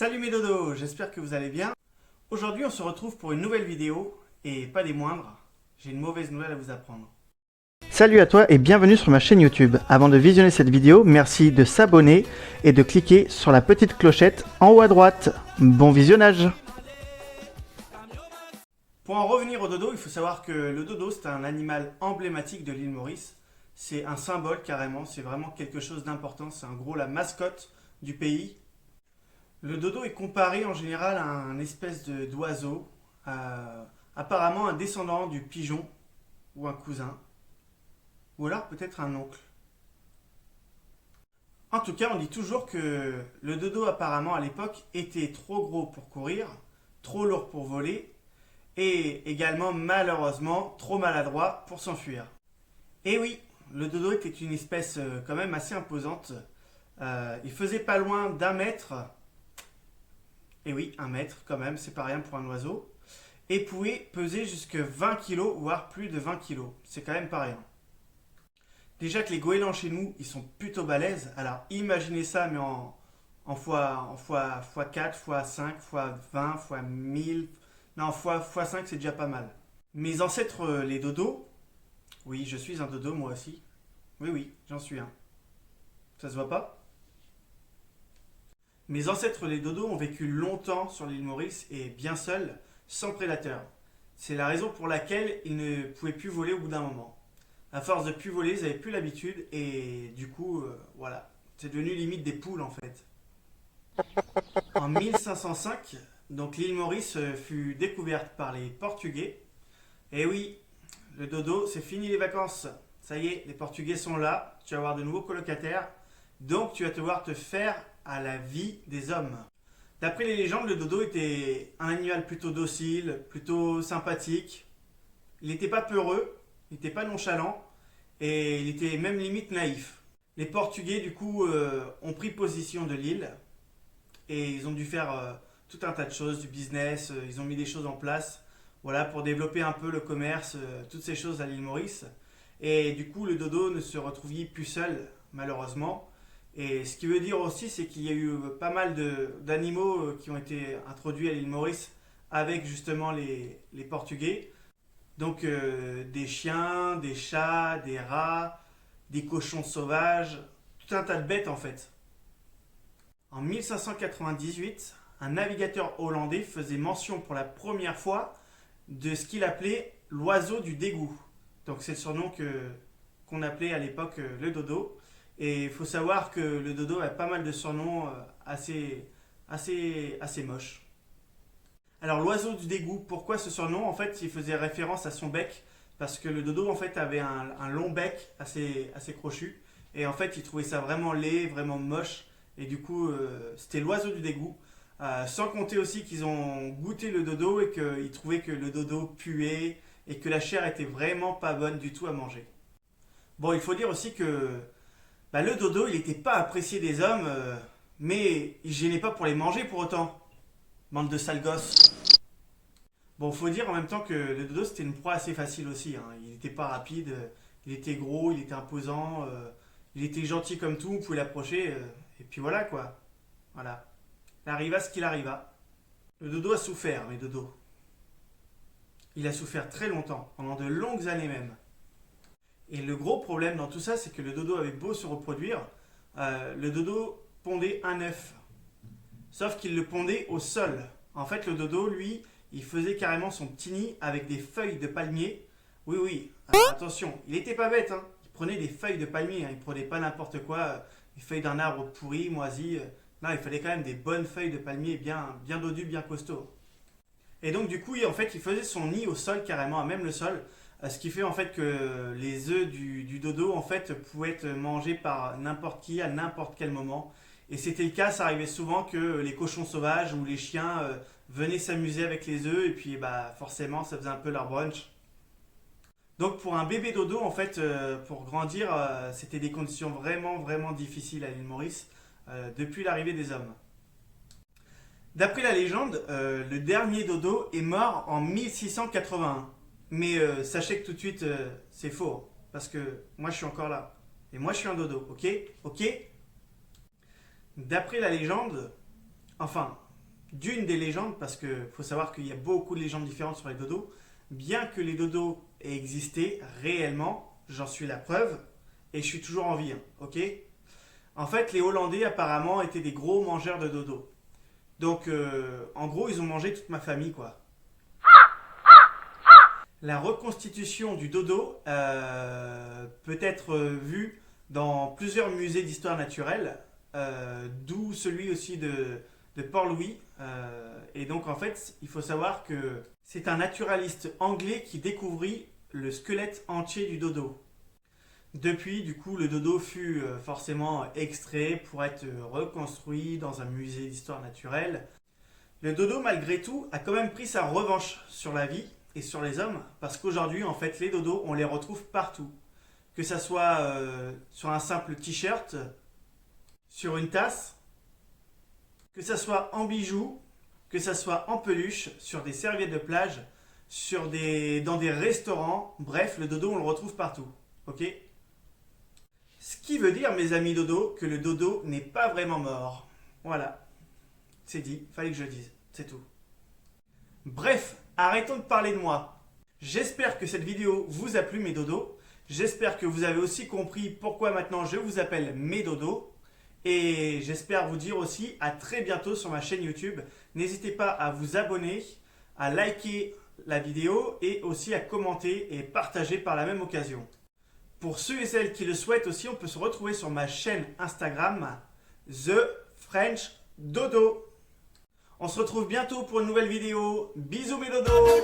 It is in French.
Salut mes dodos, j'espère que vous allez bien. Aujourd'hui on se retrouve pour une nouvelle vidéo, et pas des moindres, j'ai une mauvaise nouvelle à vous apprendre. Salut à toi et bienvenue sur ma chaîne YouTube. Avant de visionner cette vidéo, merci de s'abonner et de cliquer sur la petite clochette en haut à droite. Bon visionnage! Pour en revenir au dodo, il faut savoir que le dodo c'est un animal emblématique de l'île Maurice. C'est un symbole carrément, c'est vraiment quelque chose d'important, c'est en gros la mascotte du pays. Le dodo est comparé en général à un espèce d'oiseau, apparemment un descendant du pigeon ou un cousin, ou alors peut-être un oncle. En tout cas, on dit toujours que le dodo apparemment à l'époque était trop gros pour courir, trop lourd pour voler, et également malheureusement trop maladroit pour s'enfuir. Et oui, le dodo était une espèce quand même assez imposante. Il faisait pas loin d'1 mètre. Et oui, 1 mètre quand même, c'est pas rien pour un oiseau. Et pouvait peser jusque 20 kg, voire plus de 20 kg. C'est quand même pas rien. Déjà que les goélands chez nous, ils sont plutôt balèzes. Alors imaginez ça, mais en fois 4, fois 5, fois 20, fois 1000. Non, fois 5, c'est déjà pas mal. Mes ancêtres, les dodos, oui, je suis un dodo moi aussi. Oui, j'en suis un. Ça se voit pas? Mes ancêtres les dodos ont vécu longtemps sur l'île Maurice et bien seuls, sans prédateurs. C'est la raison pour laquelle ils ne pouvaient plus voler au bout d'un moment. À force de plus voler, ils n'avaient plus l'habitude et du coup, voilà, c'est devenu limite des poules en fait. En 1505, donc l'île Maurice fut découverte par les Portugais. Et oui, le dodo, c'est fini les vacances. Ça y est, les Portugais sont là, tu vas avoir de nouveaux colocataires, donc tu vas devoir te faire à la vie des hommes. D'après les légendes, le dodo était un animal plutôt docile, plutôt sympathique. Il n'était pas peureux, il n'était pas nonchalant, et il était même limite naïf. Les Portugais, du coup, ont pris possession de l'île, et ils ont dû faire tout un tas de choses, du business, ils ont mis des choses en place, voilà, pour développer un peu le commerce, toutes ces choses à l'île Maurice. Et du coup, le dodo ne se retrouvait plus seul, malheureusement. Et ce qui veut dire aussi, c'est qu'il y a eu pas mal d'animaux qui ont été introduits à l'île Maurice avec justement les Portugais. Donc des chiens, des chats, des rats, des cochons sauvages, tout un tas de bêtes en fait. En 1598, un navigateur hollandais faisait mention pour la première fois de ce qu'il appelait l'oiseau du dégoût. Donc c'est le surnom qu'on appelait à l'époque le dodo. Et il faut savoir que le dodo a pas mal de surnoms assez moches. Alors l'oiseau du dégoût, pourquoi ce surnom? En fait, il faisait référence à son bec, parce que le dodo en fait avait un long bec assez crochu. Et en fait, il trouvait ça vraiment laid, vraiment moche. Et du coup, c'était l'oiseau du dégoût. Sans compter aussi qu'ils ont goûté le dodo et qu'ils trouvaient que le dodo puait et que la chair était vraiment pas bonne du tout à manger. Bon, il faut dire aussi que le dodo, il n'était pas apprécié des hommes, mais il gênait pas pour les manger pour autant. Bande de sales gosses. Bon, faut dire en même temps que le dodo, c'était une proie assez facile aussi, hein. Il n'était pas rapide, il était gros, il était imposant, il était gentil comme tout, vous pouvez l'approcher, et puis voilà quoi. Voilà. Il arriva ce qu'il arriva. Le dodo a souffert, mais dodo. Il a souffert très longtemps, pendant de longues années même. Et le gros problème dans tout ça, c'est que le dodo avait beau se reproduire, le dodo pondait un œuf. Sauf qu'il le pondait au sol. En fait, le dodo, lui, il faisait carrément son petit nid avec des feuilles de palmier. Oui. Alors, attention, il était pas bête, hein. Il prenait des feuilles de palmier, hein. Il prenait pas n'importe quoi, les feuilles d'un arbre pourri, moisi. Non, il fallait quand même des bonnes feuilles de palmier bien dodues, bien costauds. Et donc, du coup, en fait, il faisait son nid au sol carrément, à même le sol. Ce qui fait en fait que les œufs du dodo en fait pouvaient être mangés par n'importe qui à n'importe quel moment. Et c'était le cas, ça arrivait souvent que les cochons sauvages ou les chiens venaient s'amuser avec les œufs et puis forcément ça faisait un peu leur brunch. Donc pour un bébé dodo en fait pour grandir c'était des conditions vraiment difficiles à l'île Maurice depuis l'arrivée des hommes. D'après la légende, le dernier dodo est mort en 1681. Mais sachez que tout de suite, c'est faux. Parce que moi, je suis encore là. Et moi, je suis un dodo. Ok? D'après la légende, enfin, d'une des légendes, parce qu'il faut savoir qu'il y a beaucoup de légendes différentes sur les dodos, bien que les dodos aient existé réellement, j'en suis la preuve, et je suis toujours en vie, hein, ok? En fait, les Hollandais apparemment étaient des gros mangeurs de dodo. Donc, en gros, ils ont mangé toute ma famille, quoi. La reconstitution du dodo peut être vue dans plusieurs musées d'histoire naturelle, d'où celui aussi de Port-Louis. Et donc, en fait, il faut savoir que c'est un naturaliste anglais qui découvrit le squelette entier du dodo. Depuis, du coup, le dodo fut forcément extrait pour être reconstruit dans un musée d'histoire naturelle. Le dodo, malgré tout, a quand même pris sa revanche sur la vie et sur les hommes, parce qu'aujourd'hui, en fait, les dodos, on les retrouve partout. Que ça soit sur un simple t-shirt, sur une tasse, que ça soit en bijoux, que ça soit en peluche, sur des serviettes de plage, dans des restaurants. Bref, le dodo, on le retrouve partout. Ok ? Ce qui veut dire, mes amis dodo, que le dodo n'est pas vraiment mort. Voilà. C'est dit, fallait que je le dise. C'est tout. Bref, arrêtons de parler de moi. J'espère que cette vidéo vous a plu, mes dodos. J'espère que vous avez aussi compris pourquoi maintenant je vous appelle mes dodos. Et j'espère vous dire aussi à très bientôt sur ma chaîne YouTube. N'hésitez pas à vous abonner, à liker la vidéo et aussi à commenter et partager par la même occasion. Pour ceux et celles qui le souhaitent aussi, on peut se retrouver sur ma chaîne Instagram, The French Dodo. On se retrouve bientôt pour une nouvelle vidéo. Bisous mes dodos!